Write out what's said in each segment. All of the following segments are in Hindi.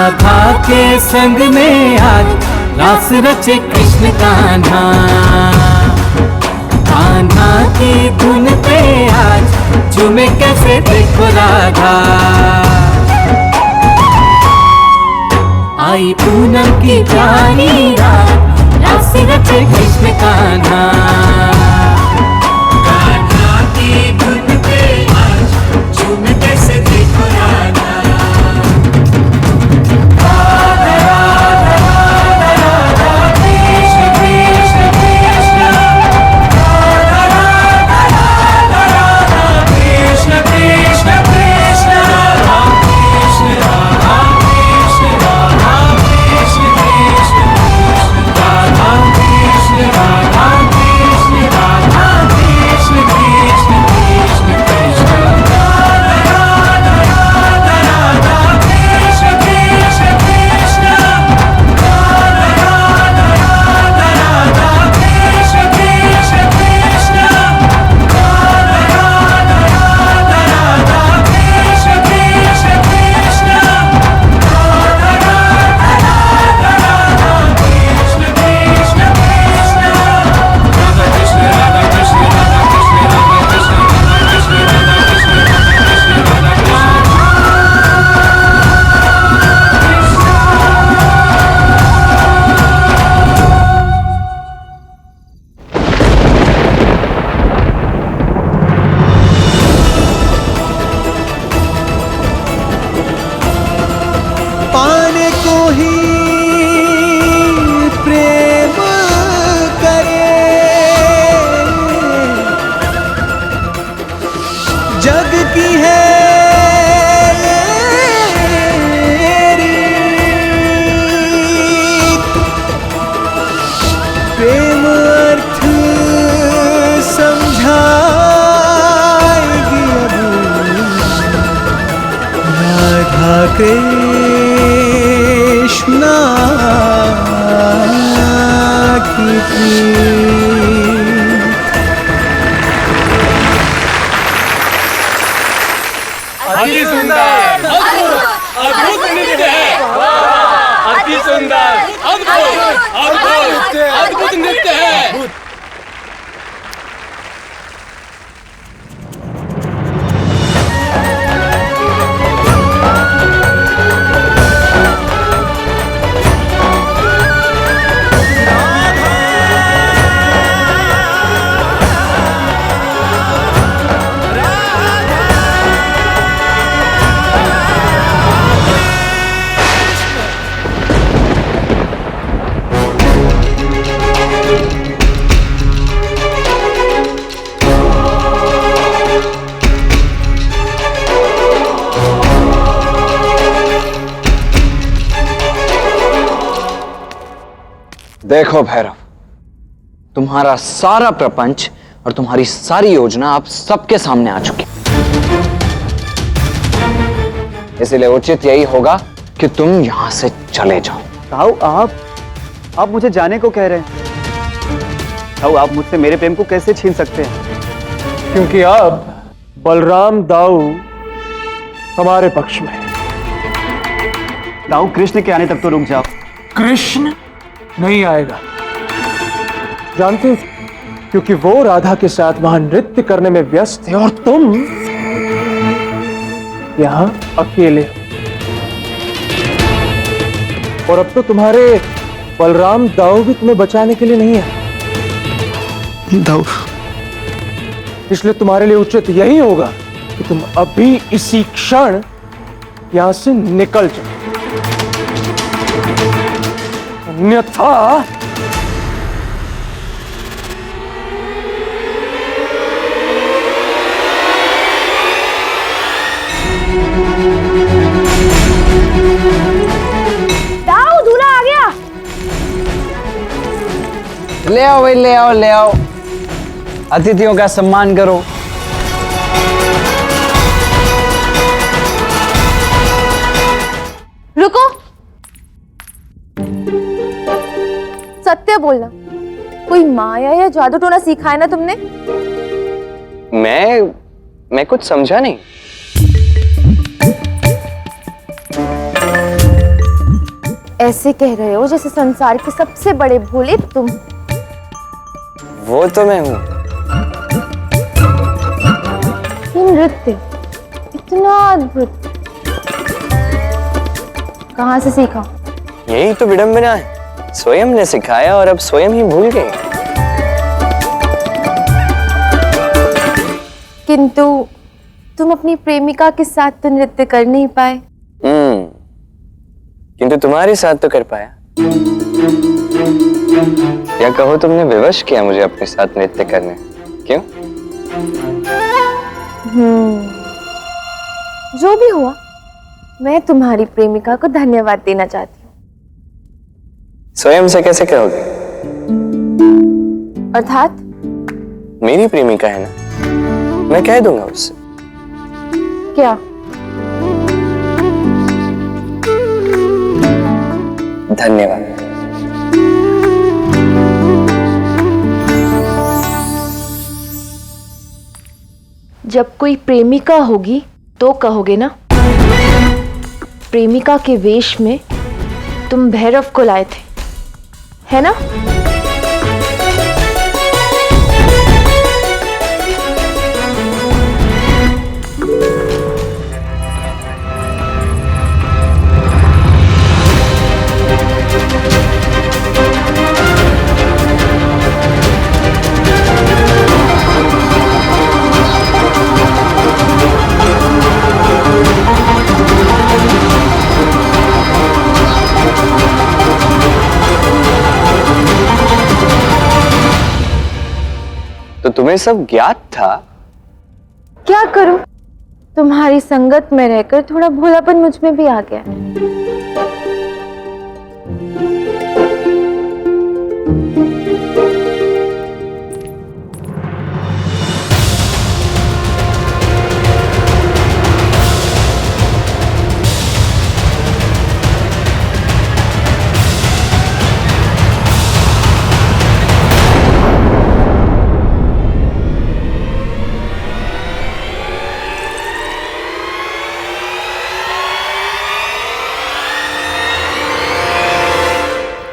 राधा के संग में आज रास रचे कृष्ण कान्हा। कान्हा की धुन पे आज झूमे कैसे देखो राधा। आई पूनम की प्यारी रात रास रचे कृष्ण कान्हा। कान्हा की धुन पे आज झूमे कैसे देखो राधा। कृष्णा की अति सुंदर, अद्भुत नृत्य है। अति सुंदर, अद्भुत नृत्य है। देखो भैरव, तुम्हारा सारा प्रपंच और तुम्हारी सारी योजना अब सबके सामने आ चुकी। इसलिए उचित यही होगा कि तुम यहां से चले जाओ। ताऊ, आप मुझे जाने को कह रहे हैं। ताऊ, आप मुझसे मेरे प्रेम को कैसे छीन सकते हैं? क्योंकि अब बलराम दाऊ हमारे पक्ष में। ताऊ, कृष्ण के आने तक तो रुक जाओ। कृष्ण नहीं आएगा, जानते हो, क्योंकि वो राधा के साथ वहां नृत्य करने में व्यस्त है और तुम यहां अकेले हो। और अब तो तुम्हारे बलराम दाऊ भी तुम्हें बचाने के लिए नहीं है। दाऊ, इसलिए तुम्हारे लिए उचित यही होगा कि तुम अभी इसी क्षण यहां से निकल जाओ, अन्यथा दाऊ, दूल्हा आ गया। ले आओ भाई, ले आओ, ले आओ। अतिथियों का सम्मान करो। रुको, सत्य बोलना, कोई माया या जादू टोना सीखा है ना तुमने? मैं कुछ समझा नहीं। ऐसे कह रहे हो जैसे संसार के सबसे बड़े भोले तुम। वो तो मैं हूँ। ये नृत्य इतना अद्भुत, कहाँ से सीखा? यही तो विडंबना है, स्वयं ने सिखाया और अब स्वयं ही भूल गए। किंतु तुम अपनी प्रेमिका के साथ तो नृत्य कर नहीं पाए। किंतु तुम्हारे साथ तो कर पाया। या कहो तुमने विवश किया मुझे अपने साथ नृत्य करने। क्यों? जो भी हुआ, मैं तुम्हारी प्रेमिका को धन्यवाद देना चाहती हूँ। स्वयं से कैसे कहोगे? अर्थात? मेरी प्रेमिका है ना, मैं कह दूंगा उससे। क्या? धन्यवाद। जब कोई प्रेमिका होगी तो कहोगे ना, प्रेमिका के वेश में तुम भैरव को लाए थे, है ना? तो तुम्हें सब ज्ञात था? क्या करूं, तुम्हारी संगत में रहकर थोड़ा भोलापन मुझ में भी आ गया।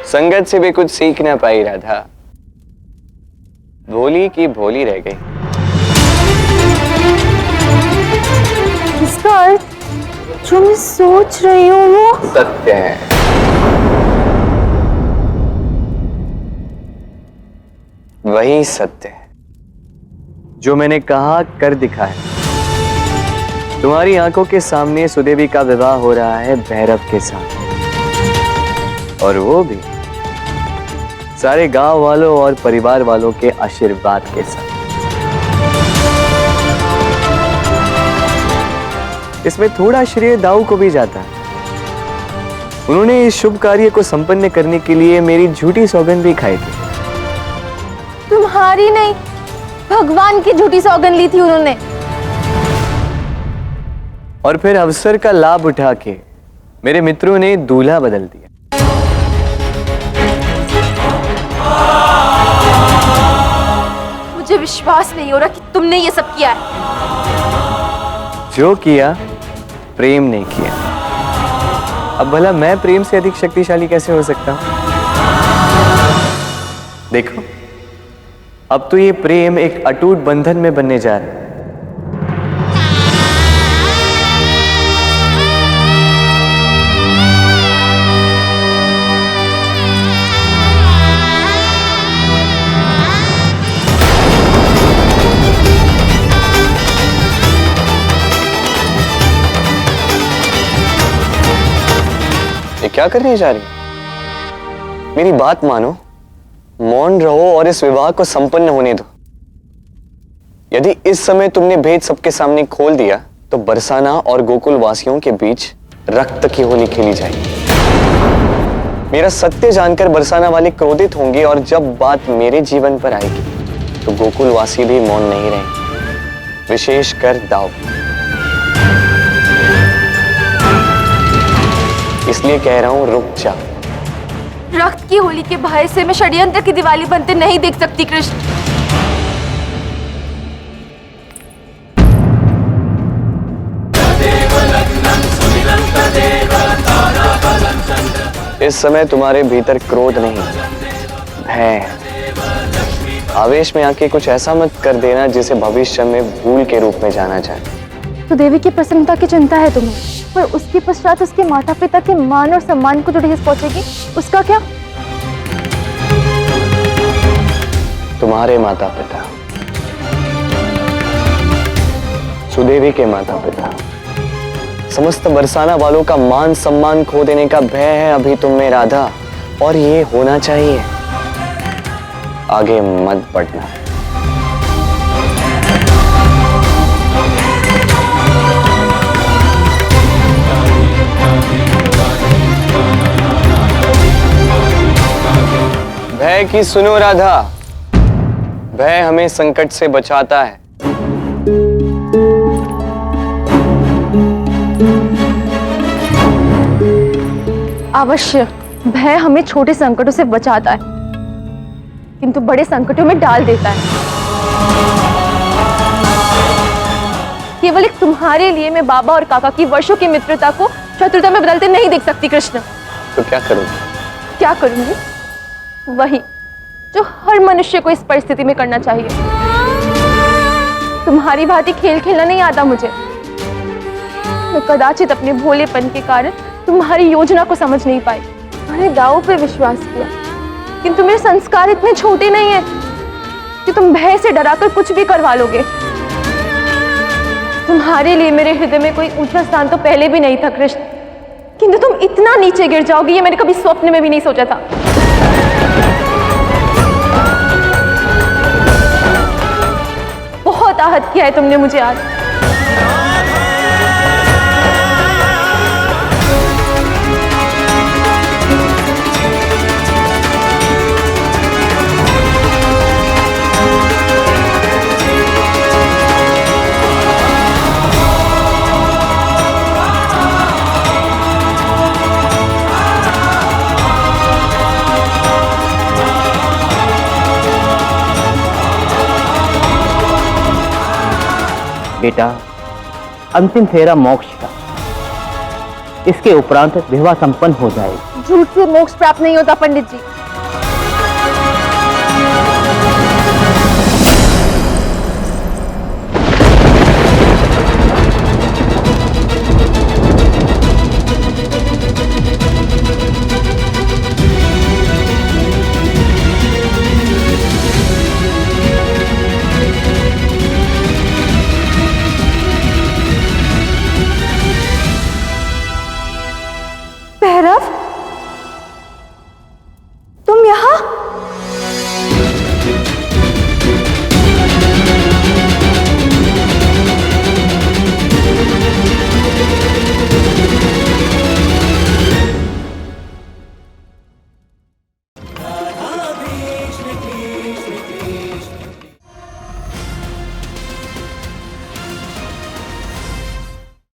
संगत से भी कुछ सीख ना पाई राधा, भोली की भोली रह गई। इसका अर्थ जो मैं सोच रही हूँ वो सत्य है। वही सत्य है जो मैंने कहा कर दिखाया। तुम्हारी आंखों के सामने सुदेवी का विवाह हो रहा है भैरव के साथ, और वो भी सारे गांव वालों और परिवार वालों के आशीर्वाद के साथ। इसमें थोड़ा श्रेय दाऊ को भी जाता है। उन्होंने इस शुभ कार्य को संपन्न करने के लिए मेरी झूठी सौगंध भी खाई थी। तुम्हारी नहीं, भगवान की झूठी सौगंध ली थी उन्होंने। और फिर अवसर का लाभ उठा के मेरे मित्रों ने दूल्हा बदल दिया। मुझे विश्वास नहीं हो रहा कि तुमने ये सब किया है। जो किया प्रेम ने किया। अब भला मैं प्रेम से अधिक शक्तिशाली कैसे हो सकता हूं? देखो, अब तो ये प्रेम एक अटूट बंधन में बनने जा रहा है। ये क्या करने जा रही हो? मेरी बात मानो, मौन रहो और इस विवाह को संपन्न होने दो। यदि इस समय तुमने भेद सबके सामने खोल दिया तो बरसाना और गोकुल वासियों के बीच रक्त की होली खेली जाएगी। मेरा सत्य जानकर बरसाना वाले क्रोधित होंगे, और जब बात मेरे जीवन पर आएगी तो गोकुल वासी भी मौन नहीं रहेंगे, विशेषकर दाऊ। इसलिए कह रहा हूं, रुक जा। रक्त की होली के भय से मैं षड्यंत्र की दिवाली बनते नहीं देख सकती कृष्ण। तदेव लग्नं सुमिरं तदेव ताराबलं चन्द्र इस समय तुम्हारे भीतर क्रोध नहीं, भय है। आवेश में आके कुछ ऐसा मत कर देना जिसे भविष्य में भूल के रूप में जाना जाए। तो देवी की प्रसन्नता की चिंता है तुम्हें, पर उसके पश्चात उसके माता पिता के मान और सम्मान को जो ठेस पहुंचेगी, उसका क्या? तुम्हारे माता पिता, सुदेवी के माता पिता, समस्त बरसाना वालों का मान सम्मान खो देने का भय है अभी तुम में राधा, और ये होना चाहिए। आगे मत बढ़ना। भय की सुनो राधा, भय हमें संकट से बचाता है। अवश्य भय हमें छोटे संकटों से बचाता है, किंतु बड़े संकटों में डाल देता है। केवल एक तुम्हारे लिए मैं बाबा और काका की वर्षों की मित्रता को शत्रुता में बदलते नहीं देख सकती कृष्ण। तो क्या करूंगी? क्या करूंगी? वही जो हर मनुष्य को इस परिस्थिति में करना चाहिए। तुम्हारी भांति खेल खेलना नहीं आता मुझे। मैं कदाचित अपने भोलेपन के कारण तुम्हारी योजना को समझ नहीं पाई। मैंने दाव पे विश्वास किया, किंतु मेरे संस्कार इतने छोटे नहीं है कि तुम भय से डराकर कुछ भी करवा लोगे। तुम्हारे लिए मेरे हृदय में कोई ऊंचा स्थान तो पहले भी नहीं था कृष्ण, किंतु तुम इतना नीचे गिर जाओगे ये मैंने कभी स्वप्न में भी नहीं सोचा था। बहुत आहत किया है तुमने मुझे आज। बेटा, अंतिम फेरा मोक्ष का, इसके उपरांत विवाह संपन्न हो जाएगी। झूठ से मोक्ष प्राप्त नहीं होता पंडित जी।